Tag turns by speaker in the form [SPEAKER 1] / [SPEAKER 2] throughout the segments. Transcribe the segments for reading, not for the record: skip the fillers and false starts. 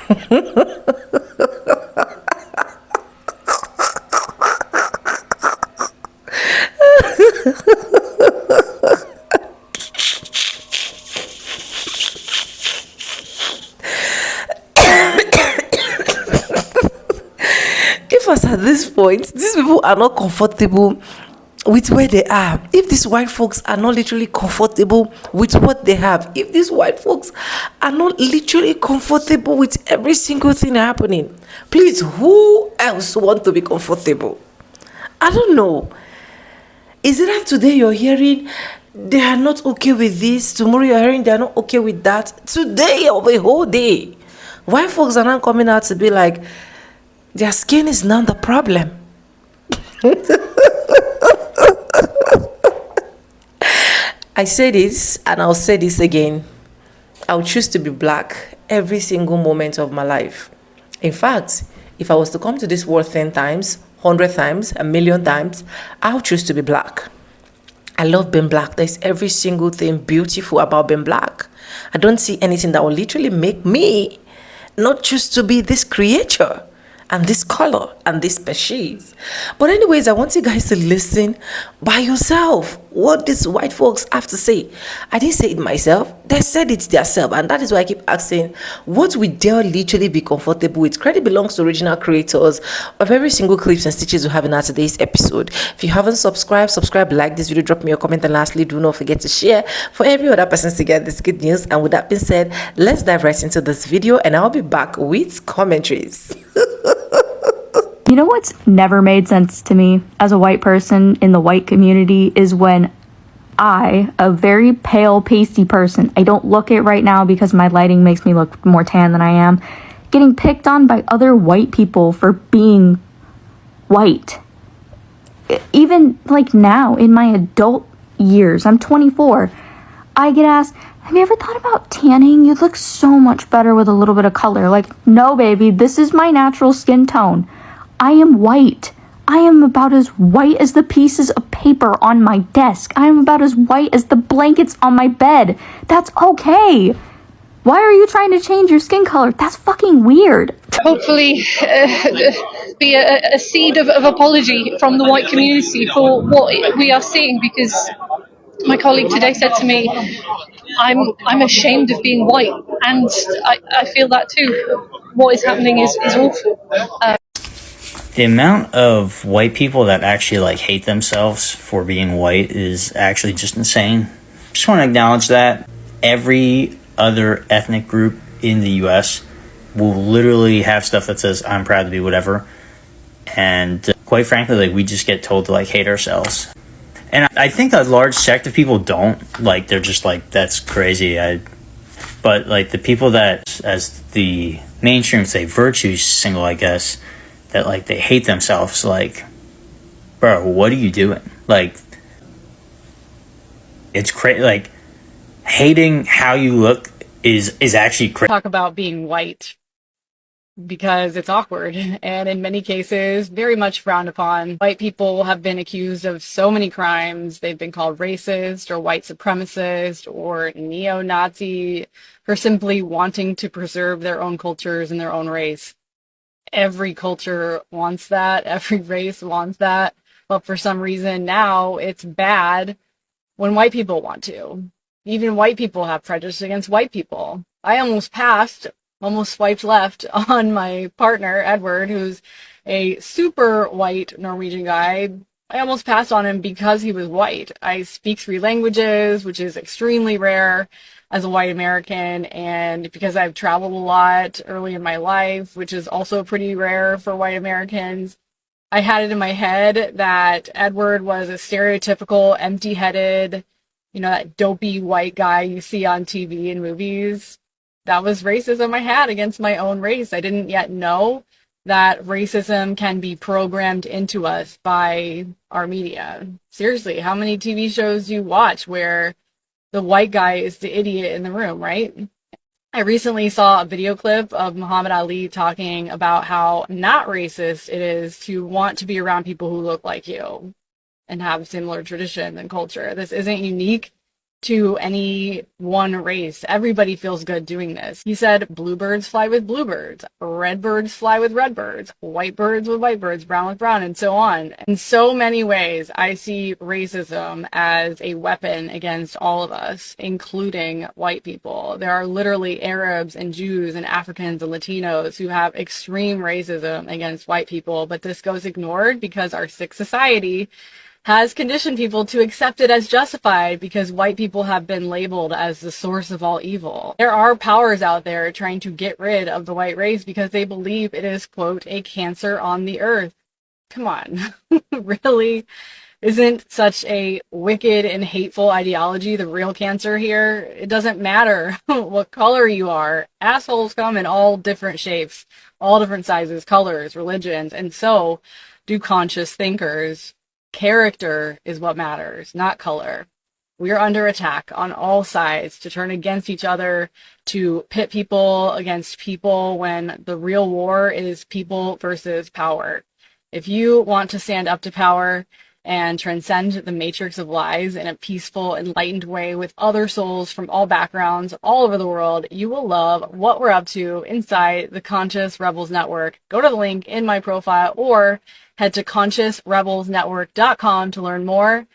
[SPEAKER 1] If us at this point, these people are not comfortable with where they are, if these white folks are not literally comfortable with what they have, if these white folks are not literally comfortable with every single thing happening, please, who else want to be comfortable? I don't know. Is it that today you're hearing they are not okay with this, tomorrow you're hearing they're not okay with that, today or the whole day? White folks are not coming out to be like, their skin is not the problem. I say this and I'll say this again. I'll choose to be black every single moment of my life. In fact, if I was to come to this world 10 times, 100 times, a million times, I'll choose to be black. I love being black. There's every single thing beautiful about being black. I don't see anything that will literally make me not choose to be this creature and this color and this species. But anyways, I want you guys to listen by yourself what these white folks have to say. I didn't say it myself, they said it themselves, and that is why I keep asking, what would they literally be comfortable with? Credit belongs to original creators of every single clips and stitches we have in our today's episode. If you haven't subscribe, like this video, drop me a comment, and lastly, do not forget to share for every other person to get this good news. And with that being said, let's dive right into this video, and I'll be back with commentaries.
[SPEAKER 2] You know what's never made sense to me as a white person in the white community is when I, a very pale, pasty person, I don't look it right now because my lighting makes me look more tan than I am, getting picked on by other white people for being white. Even like now in my adult years, I'm 24, I get asked, have you ever thought about tanning? You look so much better with a little bit of color. Like, no, baby, this is my natural skin tone. I am white. I am about as white as the pieces of paper on my desk. I am about as white as the blankets on my bed. That's okay. Why are you trying to change your skin color? That's fucking weird.
[SPEAKER 3] Hopefully be a seed of apology from the white community for what we are seeing, because my colleague today said to me, I'm ashamed of being white, and I feel that too. What is happening is awful.
[SPEAKER 4] The amount of white people that actually like hate themselves for being white is actually just insane. Just want to acknowledge that every other ethnic group in the US will literally have stuff that says I'm proud to be whatever, and quite frankly, like, we just get told to like hate ourselves. And I think a large sect of people don't, like, they're just like, that's crazy. But like the people that, as the mainstream say, virtue single, I guess, that like they hate themselves, like, bro, what are you doing? Like, it's crazy. Like, hating how you look is actually crazy.
[SPEAKER 5] Talk about being white because it's awkward, and in many cases very much frowned upon. White people have been accused of so many crimes. They've been called racist or white supremacist or neo-Nazi for simply wanting to preserve their own cultures and their own race. Every culture wants that, every race wants that, but for some reason now it's bad when white people want to. Even white people have prejudice against white people. I almost swiped left on my partner, Edward, who's a super white Norwegian guy. I almost passed on him because he was white. I speak 3 languages, which is extremely rare as a white American, and because I've traveled a lot early in my life, which is also pretty rare for white Americans, I had it in my head that Edward was a stereotypical, empty-headed, that dopey white guy you see on TV and movies. That was racism I had against my own race. I didn't yet know that racism can be programmed into us by our media. Seriously, how many TV shows do you watch where the white guy is the idiot in the room, right? I recently saw a video clip of Muhammad Ali talking about how not racist it is to want to be around people who look like you and have similar traditions and culture. This isn't unique to any one race. Everybody feels good doing this. He said bluebirds fly with bluebirds, red birds fly with red birds, white birds with white birds, brown with brown, and so on. In so many ways, I see racism as a weapon against all of us, including white people. There are literally Arabs and Jews and Africans and Latinos who have extreme racism against white people, but this goes ignored because our sick society has conditioned people to accept it as justified because white people have been labeled as the source of all evil. There are powers out there trying to get rid of the white race because they believe it is, quote, a cancer on the earth. Come on, really? Isn't such a wicked and hateful ideology the real cancer here? It doesn't matter what color you are. Assholes come in all different shapes, all different sizes, colors, religions, and so do conscious thinkers. Character is what matters, not color. We are under attack on all sides to turn against each other, to pit people against people when the real war is people versus power. If you want to stand up to power and transcend the matrix of lies in a peaceful, enlightened way with other souls from all backgrounds all over the world, you will love what we're up to inside the Conscious Rebels Network. Go to the link in my profile or head to consciousrebelsnetwork.com to learn more.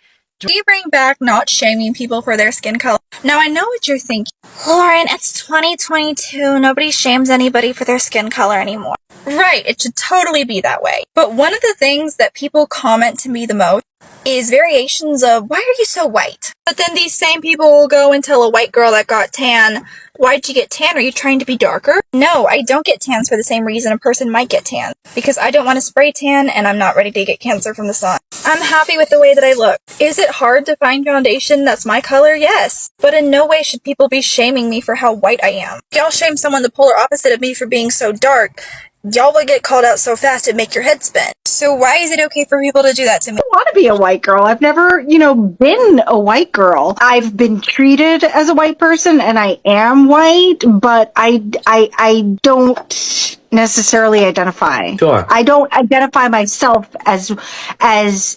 [SPEAKER 6] We bring back not shaming people for their skin color. Now, I know what you're thinking. Lauren, it's 2022. Nobody shames anybody for their skin color anymore. Right, it should totally be that way. But one of the things that people comment to me the most is variations of, why are you so white? But then these same people will go and tell a white girl that got tan, why'd you get tan? Are you trying to be darker? No, I don't get tans for the same reason a person might get tan. Because I don't want to spray tan and I'm not ready to get cancer from the sun. I'm happy with the way that I look. Is it hard to find foundation that's my color? Yes. But in no way should people be shaming me for how white I am. If y'all shame someone the polar opposite of me for being so dark, y'all will get called out so fast it'd make your head spin. So why is it okay for people to do that to me?
[SPEAKER 7] I want to be a white girl. I've never, been a white girl. I've been treated as a white person and I am white, but I don't necessarily identify.
[SPEAKER 8] Sure.
[SPEAKER 7] I don't identify myself as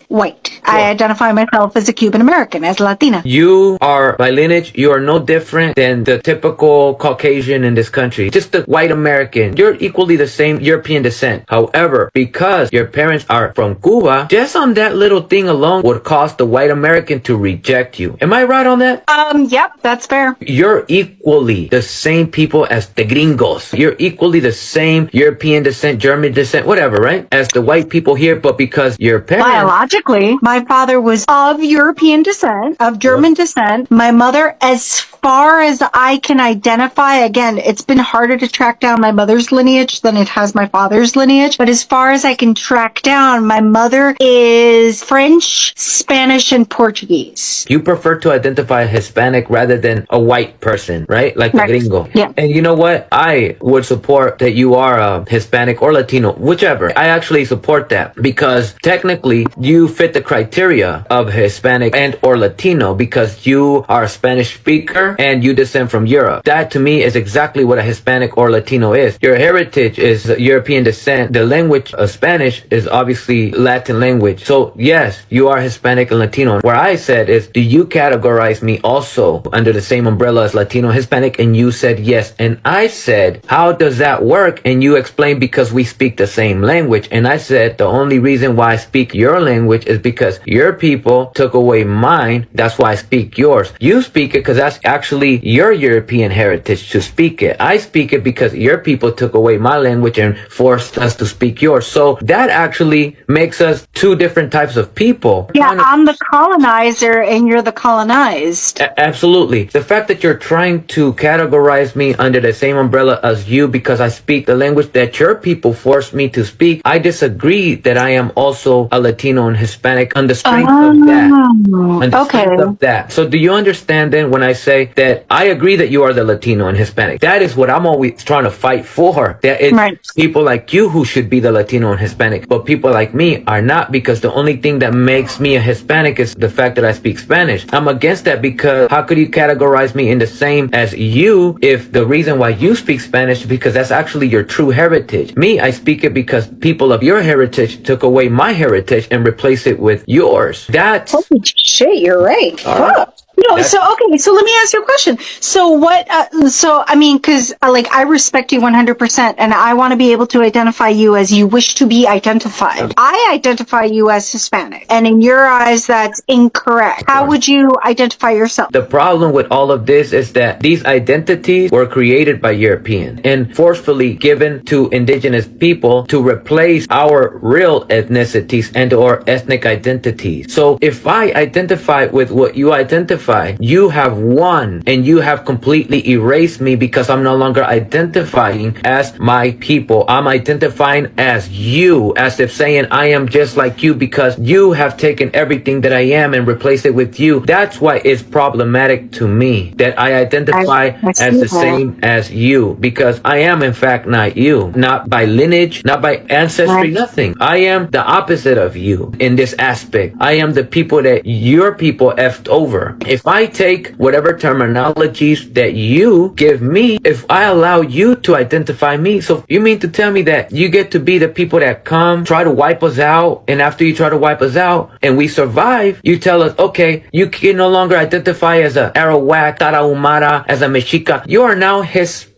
[SPEAKER 7] white. Sure. I identify myself as a Cuban American, as Latina.
[SPEAKER 8] You are, by lineage, you are no different than the typical Caucasian in this country. Just the white American. You're equally the same European descent. However, because your parents are from Cuba, just on that little thing alone would cause the white American to reject you. Am I right on that?
[SPEAKER 7] Yep, that's fair.
[SPEAKER 8] You're equally the same people as the gringos. You're equally the same European descent, German descent, whatever, right? As the white people here, but because your parents...
[SPEAKER 7] Biologically, my father was of European descent, of German descent. My mother, as far as I can identify, again, it's been harder to track down my mother's lineage than it has my father's lineage. But as far as I can track down, my mother is French, Spanish, and Portuguese.
[SPEAKER 8] You prefer to identify Hispanic rather than a white person, right? Like the gringo.
[SPEAKER 7] Yeah.
[SPEAKER 8] And you know what? I would support that you are Hispanic or Latino, whichever. I actually support that because technically you fit the criteria of Hispanic and or Latino because you are a Spanish speaker and you descend from Europe. That to me is exactly what a Hispanic or Latino is. Your heritage is European descent. The language of Spanish is obviously Latin language. So yes, you are Hispanic and Latino. Where I said is, do you categorize me also under the same umbrella as Latino, Hispanic? And you said yes. And I said, how does that work? And you explained because we speak the same language. And I said, the only reason why I speak your language is because your people took away mine. That's why I speak yours. You speak it because that's actually your European heritage to speak it. I speak it because your people took away my language and forced us to speak yours. So that actually makes us two different types of people.
[SPEAKER 7] Yeah, I'm the colonizer and you're the colonized.
[SPEAKER 8] Absolutely. The fact that you're trying to categorize me under the same umbrella as you because I speak the language that your people forced me to speak, I disagree that I am also a Latino and Hispanic on the strength of that. On the strength of that. So do you understand then when I say that I agree that you are the Latino and Hispanic? That is what I'm always trying to fight for. That it's people like you who should be the Latino and Hispanic, but people like me are not, because the only thing that makes me a Hispanic is the fact that I speak Spanish. I'm against that because how could you categorize me in the same as you if the reason why you speak Spanish is because that's actually your true heritage. Me, I speak it because people of your heritage took away my heritage and replaced it with yours. That's...
[SPEAKER 7] Holy shit, you're right. Fuck. No,
[SPEAKER 8] That's
[SPEAKER 7] so let me ask you a question. So what, I mean, cause like I respect you 100% and I want to be able to identify you as you wish to be identified. I identify you as Hispanic and in your eyes that's incorrect. How would you identify yourself?
[SPEAKER 8] the problem with all of this is that these identities were created by Europeans and forcefully given to indigenous people to replace our real ethnicities and or ethnic identities. So if I identify with what you identify, you have won and you have completely erased me because I'm no longer identifying as my people. I'm identifying as you, as if saying I am just like you because you have taken everything that I am and replaced it with you. That's why it's problematic to me that I identify
[SPEAKER 7] I
[SPEAKER 8] as
[SPEAKER 7] see
[SPEAKER 8] the
[SPEAKER 7] that.
[SPEAKER 8] same as you because I am in fact not you, not by lineage, not by ancestry, nothing. I am the opposite of you in this aspect. I am the people that your people effed over. If I take whatever terminologies that you give me, if I allow you to identify me, so you mean to tell me that you get to be the people that come, try to wipe us out, and after you try to wipe us out and we survive, you tell us, okay, you can no longer identify as a Arawak, Tarahumara, as a Mexica. You are now Hispanic.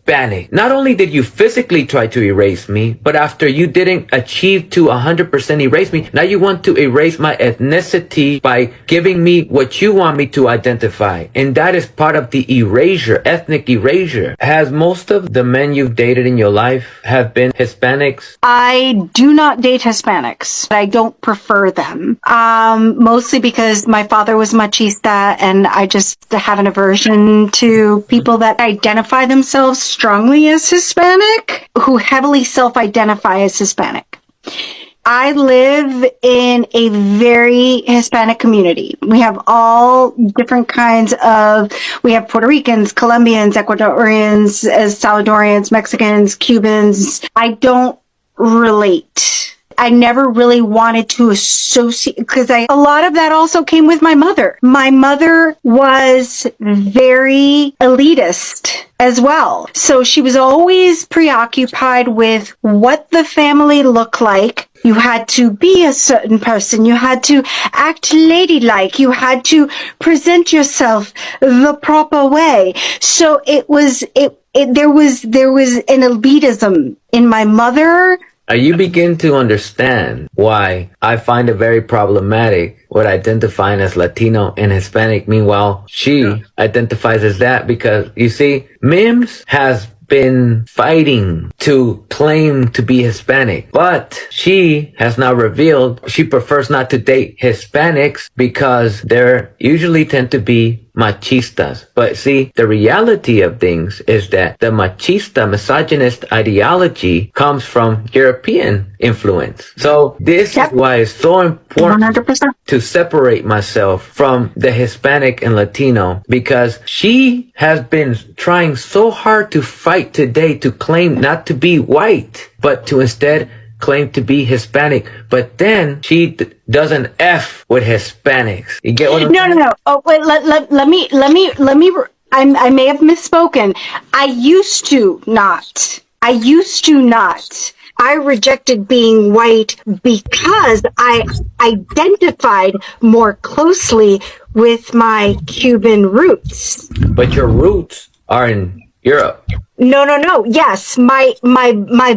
[SPEAKER 8] Not only did you physically try to erase me, but after you didn't achieve to 100% erase me, now you want to erase my ethnicity by giving me what you want me to identify. And that is part of the erasure, ethnic erasure. Has most of the men you've dated in your life have been Hispanics?
[SPEAKER 7] I do not date Hispanics. I don't prefer them. Mostly because my father was machista and I just have an aversion to people that identify themselves strongly as Hispanic, who heavily self-identify as Hispanic. I live in a very Hispanic community. We have all different kinds of, we have Puerto Ricans, Colombians, Ecuadorians, Salvadorians, Mexicans, Cubans. I don't relate. I never really wanted to associate because a lot of that also came with my mother. My mother was very elitist as well. So she was always preoccupied with what the family looked like. You had to be a certain person. You had to act ladylike. You had to present yourself the proper way. So there was an elitism in my mother.
[SPEAKER 8] You begin to understand why I find it very problematic with identifying as Latino and Hispanic. Meanwhile, she identifies as that because, you see, Mims has been fighting to claim to be Hispanic, but she has now revealed she prefers not to date Hispanics because they usually tend to be machistas. But see, the reality of things is that the machista, misogynist ideology comes from European influence. So this is why it's so important
[SPEAKER 7] 100%.
[SPEAKER 8] to separate myself from the Hispanic and Latino because she has been trying so hard to fight today to claim not to be white, but to instead claim to be Hispanic, but then she doesn't F with Hispanics. You get what I'm saying?
[SPEAKER 7] No. Oh, wait, let me, I may have misspoken. I used to not. I rejected being white because I identified more closely with my Cuban roots.
[SPEAKER 8] But your roots are in Europe.
[SPEAKER 7] No. Yes, my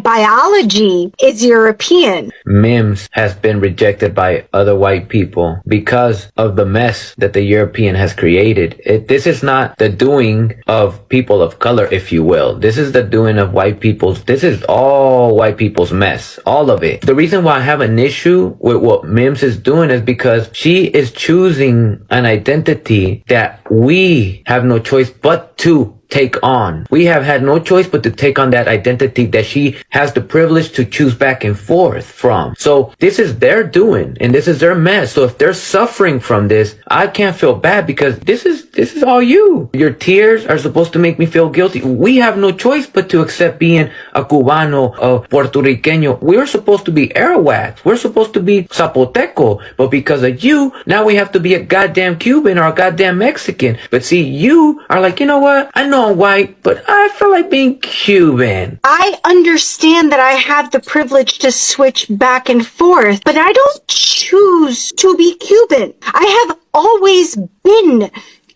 [SPEAKER 7] biology is European.
[SPEAKER 8] Mims has been rejected by other white people because of the mess that the European has created. This is not the doing of people of color, if you will. This is the doing of white people's. This is all white people's mess. All of it. The reason why I have an issue with what Mims is doing is because she is choosing an identity that we have no choice but to take on. We have had no choice but to take on that identity that she has the privilege to choose back and forth from. So this is their doing and this is their mess. So if they're suffering from this, I can't feel bad because this is all you. Your tears are supposed to make me feel guilty. We have no choice but to accept being a Cubano, a Puerto Riqueño. We're supposed to be Arawaks. We're supposed to be Zapoteco. But because of you, now we have to be a goddamn Cuban or a goddamn Mexican. But see, you are like, you know what? I know I'm white, but I feel like being Cuban.
[SPEAKER 7] I understand that I have the privilege to switch back and forth, but I don't choose to be Cuban. I have always been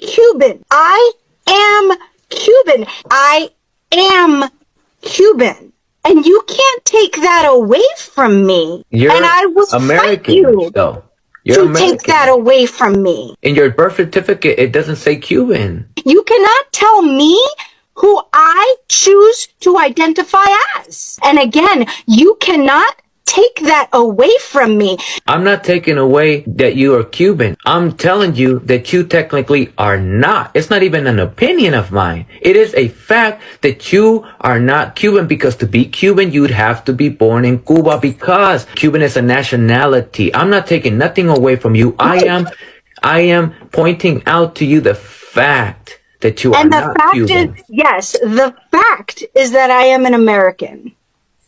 [SPEAKER 7] Cuban. I am Cuban. I am Cuban. And you can't take that away from me.
[SPEAKER 8] You're
[SPEAKER 7] and I will fight
[SPEAKER 8] American,
[SPEAKER 7] you
[SPEAKER 8] though. You're
[SPEAKER 7] to take that
[SPEAKER 8] American.
[SPEAKER 7] away from me.
[SPEAKER 8] In your birth certificate, it doesn't say Cuban.
[SPEAKER 7] You cannot tell me who I choose to identify as. And again, you cannot take that away from me.
[SPEAKER 8] I'm not taking away that you are Cuban. I'm telling you that you technically are not. It's not even an opinion of mine. It is a fact that you are not Cuban, because to be Cuban, you'd have to be born in Cuba, because Cuban is a nationality. I'm not taking nothing away from you. I am pointing out to you the fact that you are
[SPEAKER 7] And the
[SPEAKER 8] not
[SPEAKER 7] fact
[SPEAKER 8] Cuban.
[SPEAKER 7] is, yes, the fact is that I am an American.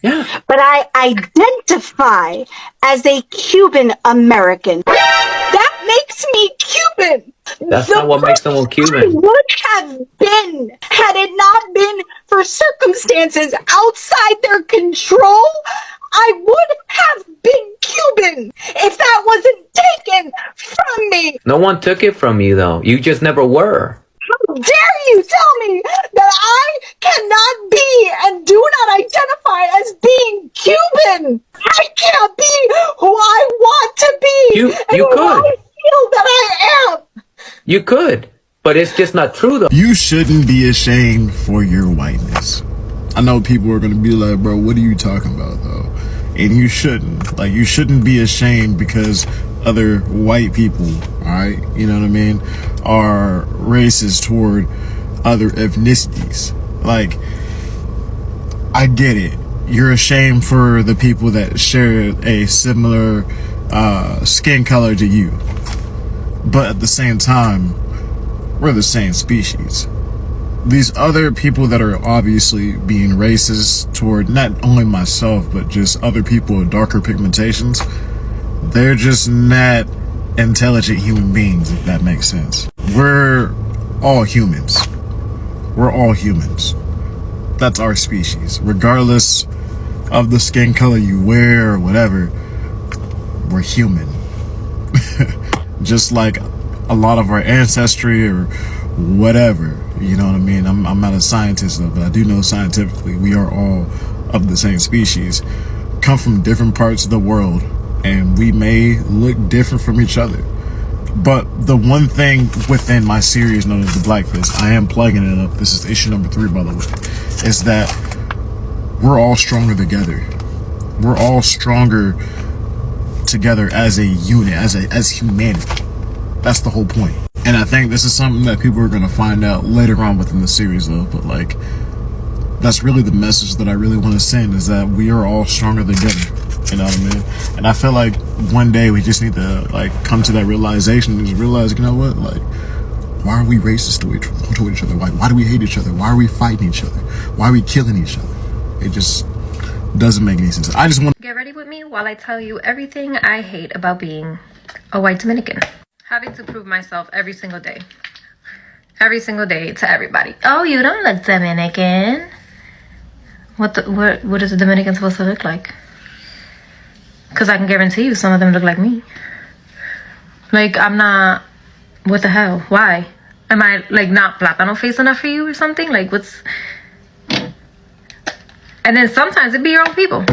[SPEAKER 8] Yeah.
[SPEAKER 7] But I identify as a Cuban American. That makes me Cuban.
[SPEAKER 8] That's not what makes someone
[SPEAKER 7] I
[SPEAKER 8] Cuban.
[SPEAKER 7] would have been, had it not been for circumstances outside their control, I would have been Cuban if that wasn't taken from me.
[SPEAKER 8] No one took it from you, though. You just never were.
[SPEAKER 7] How dare you tell me that I cannot be and do not identify as being Cuban? I can't be who I want to be.
[SPEAKER 8] You
[SPEAKER 7] and who
[SPEAKER 8] could.
[SPEAKER 7] I feel that I am.
[SPEAKER 8] You could. But it's just not true, though.
[SPEAKER 9] You shouldn't be ashamed for your whiteness. I know people are going to be like, bro, what are you talking about, though? And you shouldn't. Like, you shouldn't be ashamed because other white people, all right, you know what I mean, are racist toward other ethnicities. Like, I get it. You're ashamed for the people that share a similar skin color to you. But at the same time, we're the same species. These other people that are obviously being racist toward not only myself, but just other people with darker pigmentations, they're just not intelligent human beings, if that makes sense. We're all humans. We're all humans. That's our species. Regardless of the skin color you wear or whatever, we're human. Just like a lot of our ancestry or whatever, you know what I mean? I'm not a scientist though, but I do know scientifically we are all of the same species, come from different parts of the world, and we may look different from each other. But the one thing within my series known as the Blackfist, I am plugging it up, this is issue number 3 by the way, is that we're all stronger together. We're all stronger together as a unit, as humanity. That's the whole point. And I think this is something that people are going to find out later on within the series though, but like, that's really the message that I really want to send, is that we are all stronger together. You know what I mean? And I feel like one day we just need to like come to that realization and just realize, you know what, like, why are we racist toward each other? Why do we hate each other? Why are we fighting each other? Why are we killing each other? It just doesn't make any sense. I just want
[SPEAKER 10] Get ready with me while I tell you everything I hate about being a white Dominican. Having to prove myself every single day. Every single day to everybody. Oh, you don't look Dominican. What is a Dominican supposed to look like? Because I can guarantee you some of them look like me. Like, I'm not... What the hell? Why? Am I, like, not Platano face enough for you or something? Like, what's... And then sometimes it be your own people.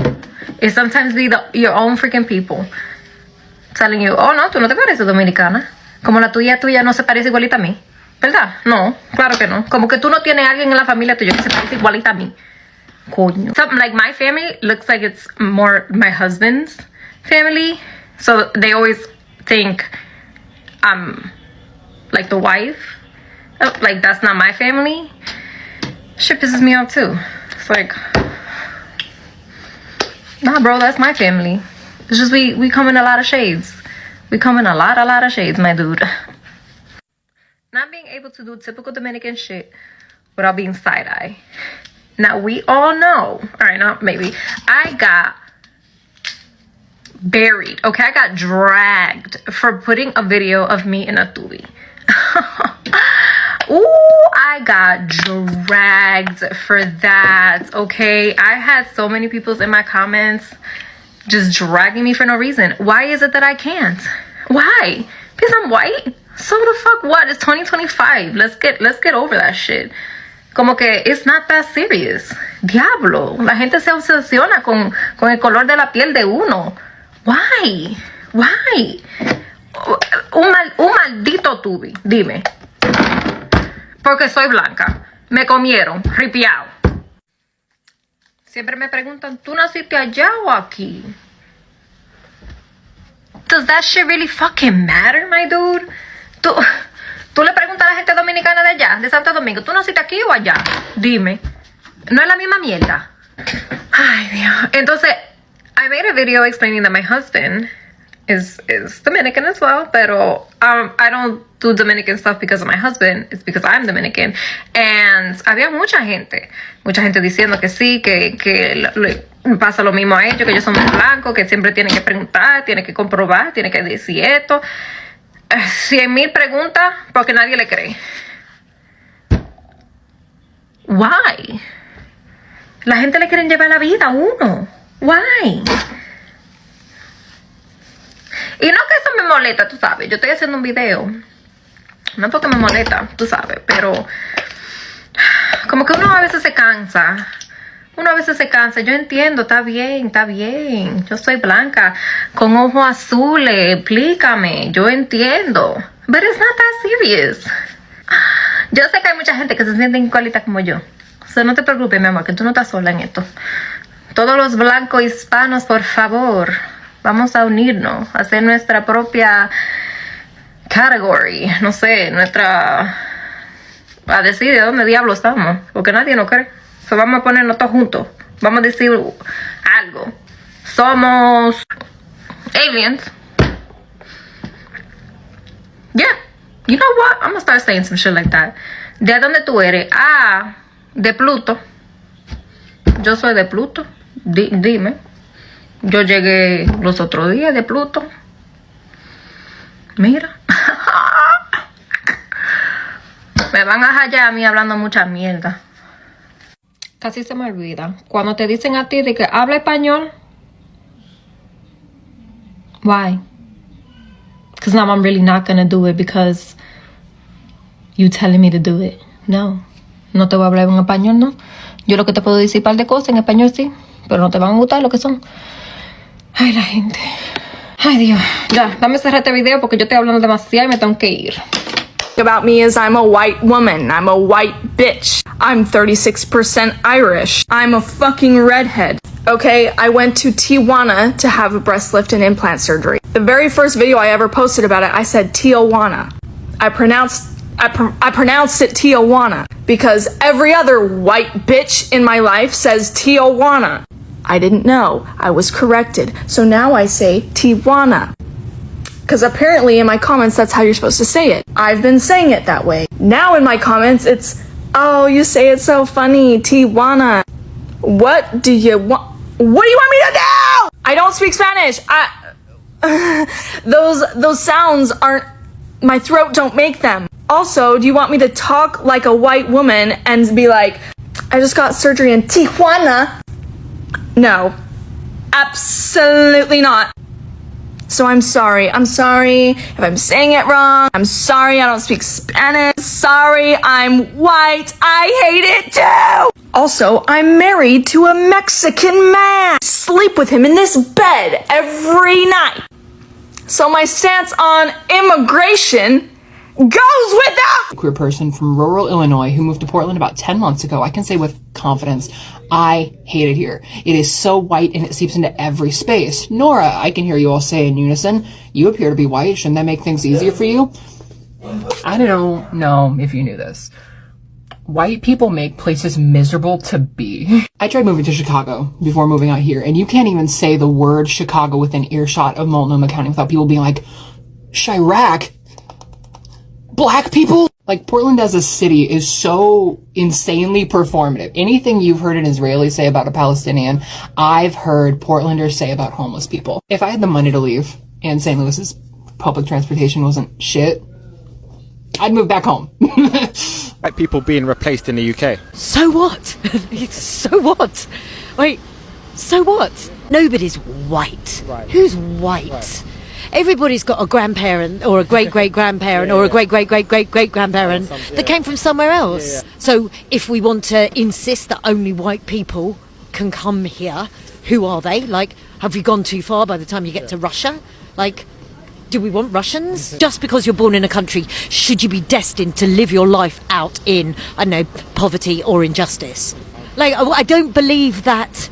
[SPEAKER 10] It sometimes be your own freaking people telling you, oh, no, tú no te pareces dominicana. Como la tuya no se parece igualita a mí. ¿Verdad? No, claro que no. Como que tú no tienes alguien en la familia tuya que se parece igualita a mí. Coño. Something like my family looks like it's more my husband's family. So they always think I'm like the wife. Like, that's not my family. Shit pisses me off too. It's like, nah, bro, that's my family. It's just we come in a lot of shades. We come in a lot of shades, my dude. Not being able to do typical Dominican shit without being side-eye. Now, we all know, all right, not maybe, I got buried, okay? I got dragged for putting a video of me in a tubi. Ooh, I got dragged for that, okay? I had so many people in my comments just dragging me for no reason. Why is it that I can't? Why? Because I'm white? So the fuck what? It's 2025. Let's get over that shit. Como que it's not that serious. Diablo, la gente se obsesiona con el color de la piel de uno. Why? Un maldito tubi, dime. Porque soy blanca. Me comieron, ripiao. Siempre me preguntan, ¿tú naciste allá o aquí? Does that shit really fucking matter, my dude? Tú le preguntas a la gente dominicana de allá, de Santo Domingo, ¿tú naciste aquí o allá? Dime. ¿No es la misma mierda? Ay, Dios. Entonces, I made a video explaining that my husband is Dominican as well, pero I don't do Dominican stuff because of my husband. It's because I'm Dominican. And había mucha gente diciendo que sí, que le pasa lo mismo a ellos, que ellos son blancos, que siempre tienen que preguntar, tienen que comprobar, tienen que decir esto. 100,000 preguntas porque nadie le cree. Why? La gente le quiere llevar la vida a uno. Why? Y no que eso me molesta, tú sabes. Yo estoy haciendo un video. No porque me molesta, tú sabes. Pero como que uno a veces se cansa. Yo entiendo, está bien. Yo soy blanca, con ojos azules. Explícame, yo entiendo. But it's not that serious. Yo sé que hay mucha gente que se siente igualita como yo. O sea, no te preocupes, mi amor, que tú no estás sola en esto. Todos los blancos hispanos, por favor, vamos a unirnos, a hacer nuestra propia category, no sé, a decir de dónde diablos estamos, porque nadie nos cree. So, vamos a ponernos todos juntos, vamos a decir algo. Somos aliens. Yeah, you know what? I'm gonna start saying some shit like that. ¿De dónde tú eres? Ah, de Pluto. Yo soy de Pluto. Dime. Yo llegué los otros días de Pluto. Mira. Me van a hallar a mí hablando mucha mierda. Casi se me olvida. Cuando te dicen a ti de que habla español. Why? Because now I'm really not gonna do it because you telling me to do it. No. No te voy a hablar en español, no. Yo lo que te puedo decir un par de cosas en español sí, pero no te van a gustar lo que son. Ay, la gente. Ay, Dios. Ya, dame cerrar este video porque yo estoy hablando demasiado y me tengo que ir.
[SPEAKER 11] About me is I'm a white woman. I'm a white bitch. I'm 36% Irish. I'm a fucking redhead. Okay, I went to Tijuana to have a breast lift and implant surgery. The very first video I ever posted about it, I said Tijuana. I pronounced it Tijuana because every other white bitch in my life says Tijuana. I didn't know. I was corrected. So now I say Tijuana. Because apparently in my comments, that's how you're supposed to say it. I've been saying it that way. Now in my comments, it's, oh, you say it so funny, Tijuana. What do you want? What do you want me to do? I don't speak Spanish. Those sounds aren't, my throat don't make them. Also, do you want me to talk like a white woman and be like, I just got surgery in Tijuana? No, absolutely not. So I'm sorry if I'm saying it wrong. I'm sorry I don't speak Spanish. Sorry I'm white. I hate it too. Also, I'm married to a Mexican man. Sleep with him in this bed every night. So my stance on immigration goes without.
[SPEAKER 12] Queer person from rural Illinois who moved to Portland about 10 months ago, I can say with confidence, I hate it here. It is so white and it seeps into every space. Nora, I can hear you all say in unison, you appear to be white. Shouldn't that make things easier for you? I don't know if you knew this. White people make places miserable to be. I tried moving to Chicago before moving out here, and you can't even say the word Chicago within earshot of Multnomah County without people being like, Chirac? Black people? Like, Portland as a city is so insanely performative. Anything you've heard an Israeli say about a Palestinian, I've heard Portlanders say about homeless people. If I had the money to leave and St. Louis's public transportation wasn't shit, I'd move back home.
[SPEAKER 13] White people being replaced in the UK.
[SPEAKER 14] So what? So what? Wait, so what? Nobody's white.
[SPEAKER 13] Right.
[SPEAKER 14] Who's white?
[SPEAKER 13] Right.
[SPEAKER 14] everybody's got a grandparent or a great-great-grandparent or a great-great-great-great-great-grandparent that came from somewhere else. So if we want to insist that only white people can come here, who are they? Like, have we gone too far by the time you get to Russia? Like, do we want Russians? Just because you're born in a country, should you be destined to live your life out in, I don't know, poverty or injustice? Like, I don't believe that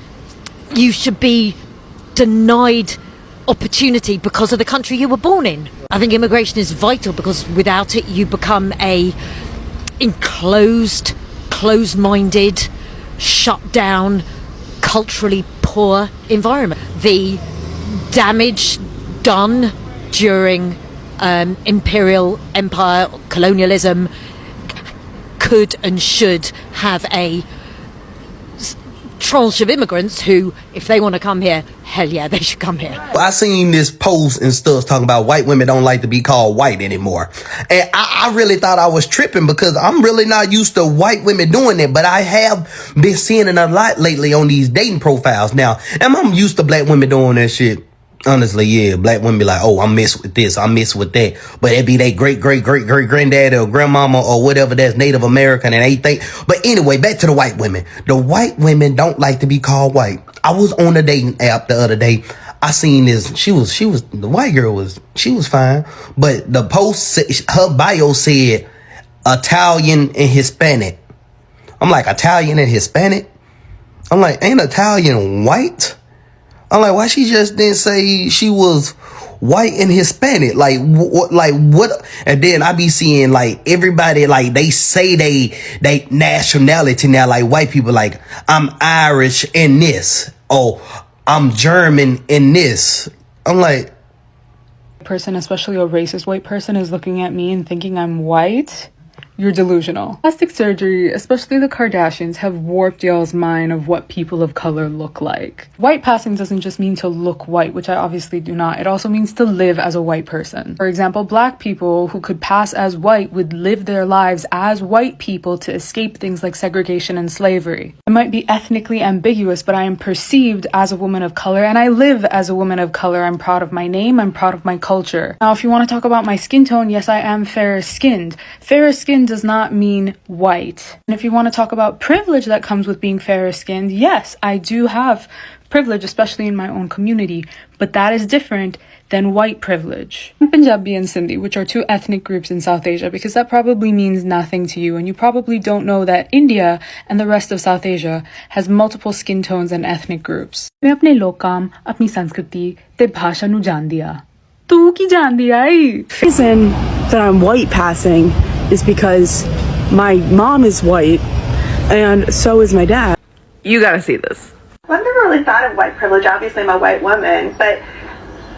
[SPEAKER 14] you should be denied opportunity because of the country you were born in. I think immigration is vital because without it, you become a enclosed, closed-minded, shut down, culturally poor environment. The damage done during imperial empire colonialism could and should have a tranche of immigrants who, if they want to come here, hell yeah, they should come here.
[SPEAKER 15] I seen this post and stuff talking about white women don't like to be called white anymore. And I really thought I was tripping because I'm really not used to white women doing it. But I have been seeing it a lot lately on these dating profiles now. And I'm used to black women doing that shit. Honestly, yeah, black women be like, oh, I miss with this, I miss with that. But it be they great granddaddy or grandmama or whatever that's Native American and they think. But anyway, back to the white women. The white women don't like to be called white. I was on a dating app the other day. I seen this. She was the white girl she was fine. But the post, her bio said Italian and Hispanic. I'm like, Italian and Hispanic? I'm like, ain't Italian white? I'm like, why she just didn't say she was white and Hispanic? Like what? And then I be seeing like everybody, like they say they nationality now, like white people, like I'm Irish in this, or I'm German in this. I'm like,
[SPEAKER 16] person, especially a racist white person, is looking at me and thinking I'm white. You're delusional. Plastic surgery, especially the Kardashians, have warped y'all's mind of what people of color look like. White passing doesn't just mean to look white, which I obviously do not. It also means to live as a white person. For example, black people who could pass as white would live their lives as white people to escape things like segregation and slavery. I might be ethnically ambiguous, but I am perceived as a woman of color, and I live as a woman of color. I'm proud of my name. I'm proud of my culture. Now, if you want to talk about my skin tone, yes, I am fair-skinned. Fair-skinned does not mean white. And if you want to talk about privilege that comes with being fair-skinned, yes, I do have privilege, especially in my own community, but that is different than white privilege. Punjabi and Sindhi, which are two ethnic groups in South Asia, because that probably means nothing to you, and you probably don't know that India and the rest of South Asia has multiple skin tones and ethnic groups. मैं अपने लोक काम, अपनी संस्कृति ते भाषा नु जान दिया. तू की जान दिया? The reason that I'm white passing is because my mom is white and so is my dad.
[SPEAKER 17] You gotta see this.
[SPEAKER 18] I've never really thought of white privilege. Obviously, I'm a white woman, but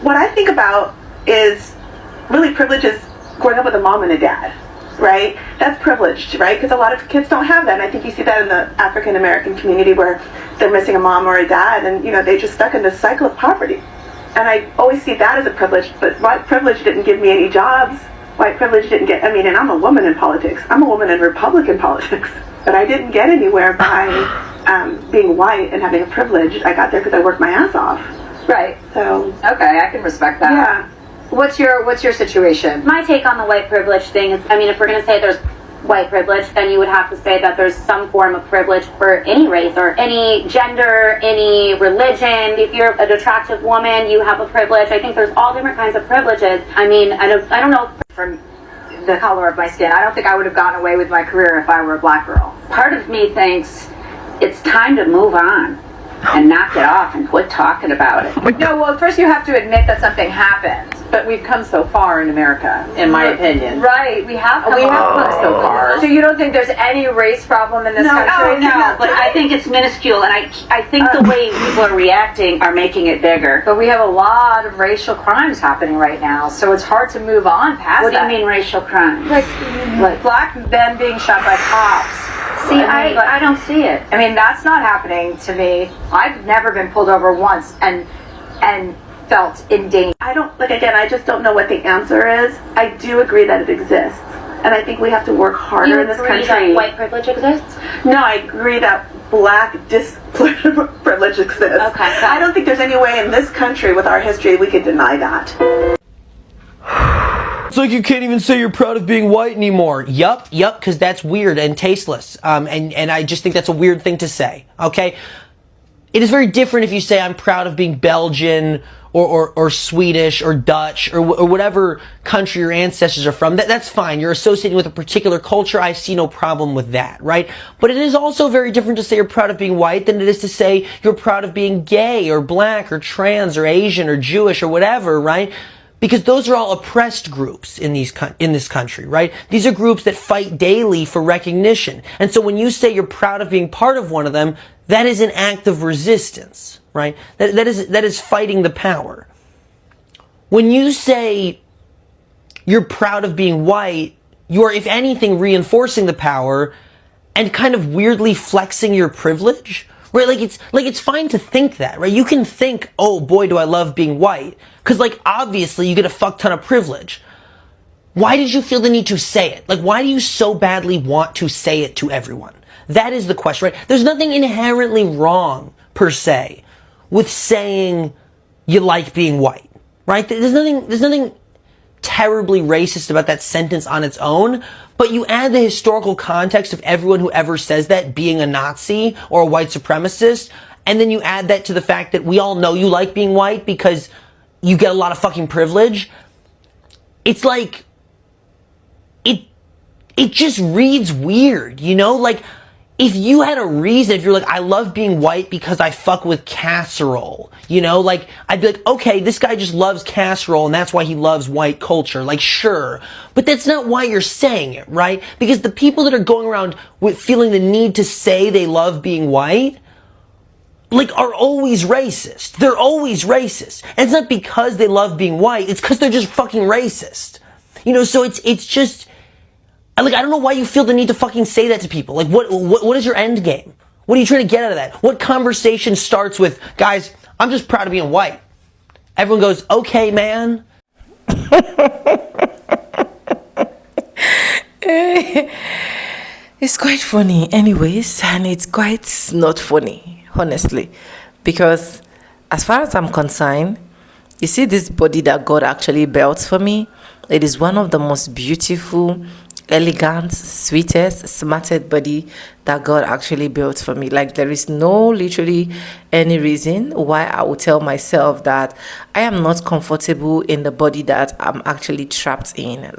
[SPEAKER 18] what I think about is really privilege is growing up with a mom and a dad, right? That's privileged, right? Because a lot of kids don't have that. And I think you see that in the African American community where they're missing a mom or a dad, and they're just stuck in this cycle of poverty. And I always see that as a privilege, but white privilege didn't give me any jobs. White privilege didn't get, and I'm a woman in politics. I'm a woman in Republican politics. But I didn't get anywhere by being white and having a privilege. I got there because I worked my ass off.
[SPEAKER 19] Right.
[SPEAKER 18] So.
[SPEAKER 19] Okay, I can respect that.
[SPEAKER 18] Yeah.
[SPEAKER 19] What's your situation?
[SPEAKER 20] My take on the white privilege thing is, if we're going to say there's white privilege, then you would have to say that there's some form of privilege for any race or any gender, any religion. If you're an attractive woman, you have a privilege. I think there's all different kinds of privileges. I don't know.
[SPEAKER 19] From the color of my skin, I don't think I would have gotten away with my career if I were a black girl.
[SPEAKER 21] Part of me thinks it's time to move on and knock it off and quit talking about it.
[SPEAKER 19] No, well, first you have to admit that something happened.
[SPEAKER 21] But we've come so far in America, in my opinion.
[SPEAKER 19] Right, we have come
[SPEAKER 21] so far.
[SPEAKER 19] So you don't think there's any race problem in this country?
[SPEAKER 21] No, but I think it's minuscule, and I think the way people are reacting are making it bigger.
[SPEAKER 19] But we have a lot of racial crimes happening right now, so it's hard to move on past
[SPEAKER 21] What
[SPEAKER 19] that.
[SPEAKER 21] do you mean racial crimes?
[SPEAKER 19] Like black men being shot by cops.
[SPEAKER 21] See, I don't see it.
[SPEAKER 19] That's not happening to me. I've never been pulled over once and felt in danger.
[SPEAKER 18] I just don't know what the answer is. I do agree that it exists. And I think we have to work harder in this country.
[SPEAKER 20] You agree that white privilege exists?
[SPEAKER 18] No, I agree that black privilege exists.
[SPEAKER 20] Okay.
[SPEAKER 18] I don't think there's any way in this country with our history we could deny that.
[SPEAKER 17] It's like you can't even say you're proud of being white anymore. Yup, because that's weird and tasteless. And I just think that's a weird thing to say, okay? It is very different if you say I'm proud of being Belgian or Swedish or Dutch or whatever country your ancestors are from. That's fine. You're associating with a particular culture. I see no problem with that, right? But it is also very different to say you're proud of being white than it is to say you're proud of being gay or black or trans or Asian or Jewish or whatever, right? Because those are all oppressed groups in this country, right? These are groups that fight daily for recognition. And so when you say you're proud of being part of one of them, that is an act of resistance, right? That is fighting the power. When you say you're proud of being white, you are, if anything, reinforcing the power and kind of weirdly flexing your privilege. Right, it's fine to think that, right? You can think, oh boy, do I love being white. Cause obviously you get a fuck ton of privilege. Why did you feel the need to say it? Why do you so badly want to say it to everyone? That is the question, right? There's nothing inherently wrong, per se, with saying you like being white, right? There's nothing terribly racist about that sentence on its own, but you add the historical context of everyone who ever says that being a Nazi or a white supremacist, and then you add that to the fact that we all know you like being white because you get a lot of fucking privilege. It's like, it just reads weird, you know? If you had a reason, if you're like, I love being white because I fuck with casserole, you know, I'd be like, okay, this guy just loves casserole and that's why he loves white culture. Sure. But that's not why you're saying it, right? Because the people that are going around with feeling the need to say they love being white, are always racist. They're always racist. And it's not because they love being white, it's because they're just fucking racist. You know, so it's just, I don't know why you feel the need to fucking say that to people. What is your end game? What are you trying to get out of that? What conversation starts with, guys, I'm just proud of being white? Everyone goes, okay, man.
[SPEAKER 1] It's quite funny anyways, and it's quite not funny, honestly, because as far as I'm concerned, you see this body that God actually built for me, it is one of the most beautiful, elegant, sweetest, smartest body that God actually built for me. There is no literally any reason why I would tell myself that I am not comfortable in the body that I'm actually trapped in.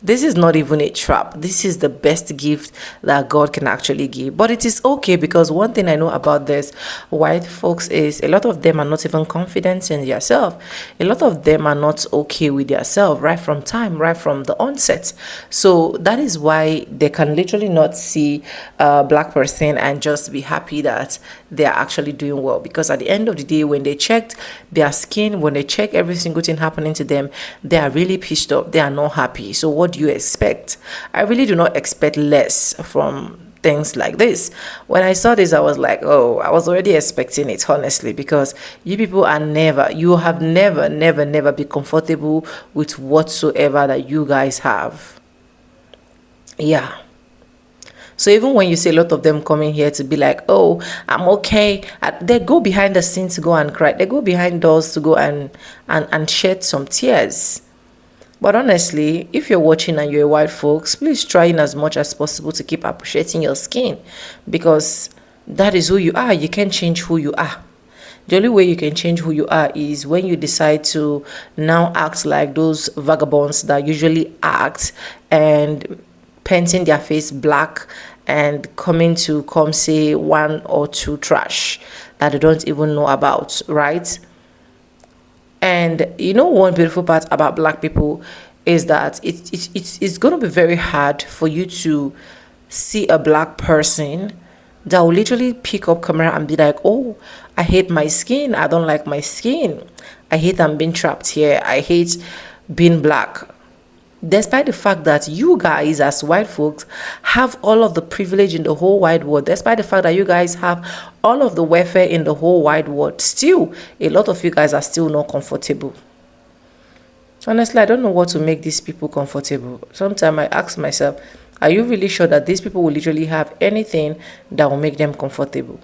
[SPEAKER 1] This is not even a trap. This is the best gift that God can actually give. But it is okay, because one thing I know about this white folks is a lot of them are not even confident in themselves. A lot of them are not okay with themselves right from the onset. So that is why they can literally not see a black person and just be happy that they are actually doing well. Because at the end of the day, when they checked their skin, when they check every single thing happening to them, they are really pissed off. They are not happy. So what do you expect? I really do not expect less from things like this. When I saw this, I was like, oh, I was already expecting it, honestly, because you people are you have never be comfortable with whatsoever that you guys have. Yeah. So even when you see a lot of them coming here to be like, oh, I'm okay, they go behind the scenes to go and cry. They go behind doors to go and shed some tears. But honestly, if you're watching and you're white folks, please try in as much as possible to keep appreciating your skin, because that is who you are. You can't change who you are. The only way you can change who you are is when you decide to now act like those vagabonds that usually act and painting their face black and coming to come say one or two trash that they don't even know about, right? And you know, one beautiful part about black people is that it's going to be very hard for you to see a black person that will literally pick up camera and be like, oh, I hate my skin, I don't like my skin, I hate I'm being trapped here, I hate being black. Despite the fact that you guys as white folks have all of the privilege in the whole wide world, despite the fact that you guys have all of the welfare in the whole wide world, still a lot of you guys are still not comfortable. Honestly, I don't know what to make these people comfortable. Sometimes I ask myself, are you really sure that these people will literally have anything that will make them comfortable?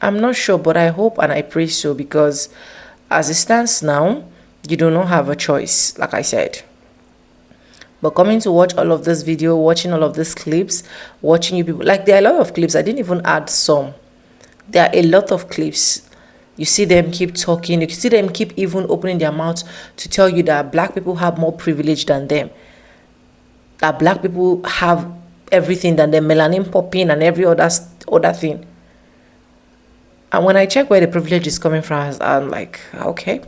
[SPEAKER 1] I'm not sure, but I hope and I pray so, because as it stands now, you do not have a choice, like I said. But coming to watch all of this video, watching all of these clips, watching you people, like there are a lot of clips. I didn't even add some. There are a lot of clips. You see them keep talking. You see them keep even opening their mouths to tell you that black people have more privilege than them. That black people have everything than them, melanin popping and every other thing. And when I check where the privilege is coming from, I'm like, okay,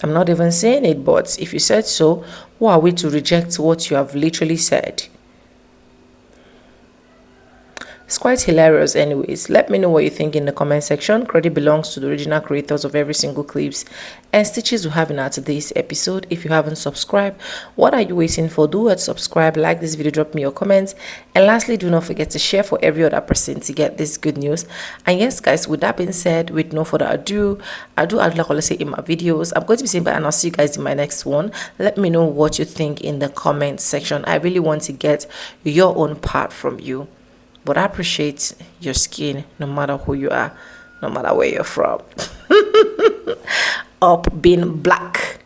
[SPEAKER 1] I'm not even saying it, but if you said so, who are we to reject what you have literally said? It's quite hilarious anyways. Let me know what you think in the comment section. Credit belongs to the original creators of every single clips and stitches we have in our today's episode. If you haven't subscribed, what are you waiting for? Do it, subscribe, like this video, drop me your comments, and lastly, do not forget to share for every other person to get this good news. And yes guys, with that being said, with no further ado, like I always say in my videos, I'm going to be saying bye and I'll see you guys in my next one. Let me know what you think in the comment section. I really want to get your own part from you. But I appreciate your skin no matter who you are, no matter where you're from. Up being black.